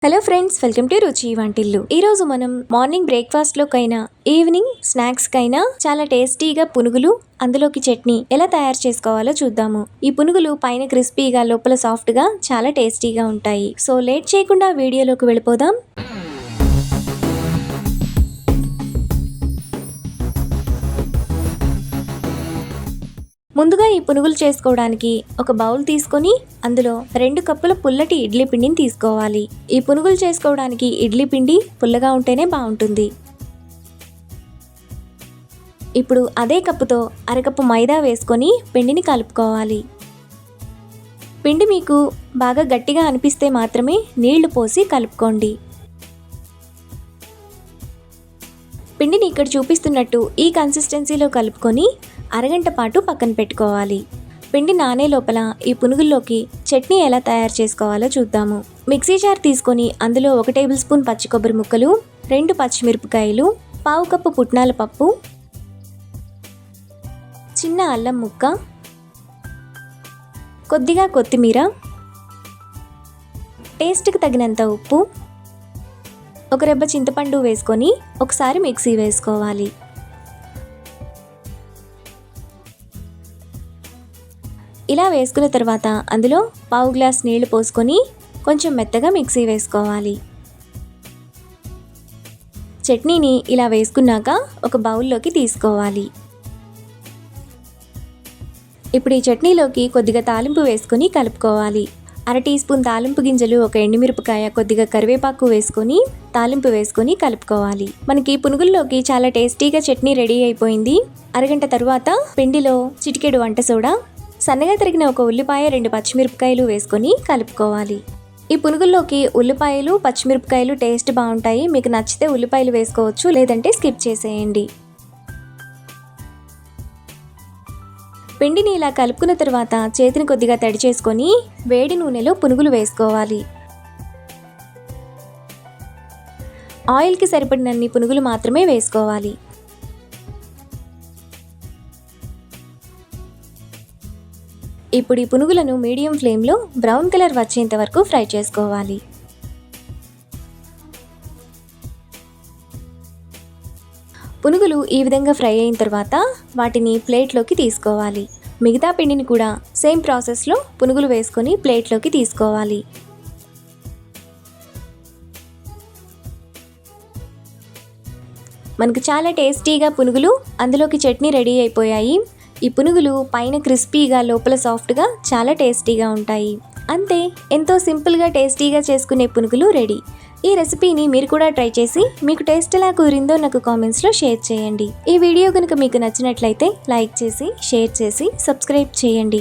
Hello friends, welcome to రుచి వంటిల్లు. ఈ రోజు మనం మార్నింగ్ బ్రేక్ఫాస్ట్ లోకైనా ఈవినింగ్ స్నాక్స్ కైనా చాలా టేస్టీగా పునుగులు అందులోకి చట్నీ ఎలా తయారు చేసుకోవాలో చూద్దాము. ఈ పునుగులు పైన క్రిస్పీగా లోపల సాఫ్ట్ గా చాలా టేస్టీగా ఉంటాయి. సో లేట్ చేయకుండా వీడియోలోకి వెళ్ళిపోదాం. ముందుగా ఈ పునుగులు చేసుకోవడానికి ఒక బౌల్ తీసుకొని అందులో 2 కప్పుల పుల్లటి ఇడ్లీ పిండిని తీసుకోవాలి. ఈ పునుగులు చేసుకోవడానికి ఇడ్లీ పిండి పుల్లగా ఉంటేనే బాగుంటుంది. ఇప్పుడు అదే కప్పుతో అరకప్పు మైదా వేసుకొని పిండిని కలుపుకోవాలి. పిండి మీకు బాగా గట్టిగా అనిపిస్తే మాత్రమే నీళ్లు పోసి కలుపుకోండి. పిండిని ఇక్కడ చూపిస్తున్నట్టు ఈ కన్సిస్టెన్సీలో కలుపుకొని అరగంట పాటు పక్కన పెట్టుకోవాలి. పిండి నానే లోపల ఈ పునుగుల్లోకి చట్నీ ఎలా తయారు చేసుకోవాలో చూద్దాము. మిక్సీ జార్ తీసుకొని అందులో 1 టేబుల్ స్పూన్ పచ్చి కొబ్బరి ముక్కలు, 2 పచ్చిమిరపకాయలు, 1/2 కప్పు పుట్నాల పప్పు, చిన్న అల్లం ముక్క, కొద్దిగా కొత్తిమీర, టేస్ట్కి తగినంత ఉప్పు, 1 రెబ్బ చింతపండు వేసుకొని ఒకసారి మిక్సీ వేసుకోవాలి. ఇలా వేసుకున్న తర్వాత అందులో 1/2 గ్లాస్ నీళ్లు పోసుకొని కొంచెం మెత్తగా మిక్సీ వేసుకోవాలి. చట్నీని ఇలా వేసుకున్నాక ఒక బౌల్లోకి తీసుకోవాలి. ఇప్పుడు ఈ చట్నీలోకి కొద్దిగా తాలింపు వేసుకొని కలుపుకోవాలి. 1/2 టీ స్పూన్ తాలింపు గింజలు, 1 ఎండుమిరపకాయ, కొద్దిగా కరివేపాకు వేసుకొని తాలింపు వేసుకొని కలుపుకోవాలి. మనకి పునుగుల్లోకి చాలా టేస్టీగా చట్నీ రెడీ అయిపోయింది. అరగంట తర్వాత పిండిలో చిటికెడు వంట సోడా, సన్నగా తరిగిన 1 ఉల్లిపాయ, 2 పచ్చిమిరపకాయలు వేసుకొని కలుపుకోవాలి. ఈ పునుగుల్లోకి ఉల్లిపాయలు, పచ్చిమిరపకాయలు టేస్ట్ బాగుంటాయి. మీకు నచ్చితే ఉల్లిపాయలు వేసుకోవచ్చు, లేదంటే స్కిప్ చేసేయండి. పిండిని ఇలా కలుపుకున్న తర్వాత చేతిని కొద్దిగా తడి చేసుకొని వేడి నూనెలో పునుగులు వేసుకోవాలి. ఆయిల్కి సరిపడినన్ని పునుగులు మాత్రమే వేసుకోవాలి. ఇప్పుడు ఈ పునుగులను మీడియం ఫ్లేమ్లో బ్రౌన్ కలర్ వచ్చేంత వరకు ఫ్రై చేసుకోవాలి. పునుగులు ఈ విధంగా ఫ్రై అయిన తర్వాత వాటిని ప్లేట్లోకి తీసుకోవాలి. మిగతా పిండిని కూడా సేమ్ ప్రాసెస్లో పునుగులు వేసుకొని ప్లేట్లోకి తీసుకోవాలి. మనకు చాలా టేస్టీగా పునుగులు అందులోకి చట్నీ రెడీ అయిపోయాయి. ఈ పునుగులు పైన క్రిస్పీగా లోపల సాఫ్ట్గా చాలా టేస్టీగా ఉంటాయి. అంతే, ఎంతో సింపుల్గా టేస్టీగా చేసుకునే పునుగులు రెడీ. ఈ రెసిపీని మీరు కూడా ట్రై చేసి మీకు టేస్ట్ ఎలా కుదిరిందో నాకు కామెంట్స్లో షేర్ చేయండి. ఈ వీడియో కనుక మీకు నచ్చినట్లయితే లైక్ చేసి, షేర్ చేసి, సబ్స్క్రైబ్ చేయండి.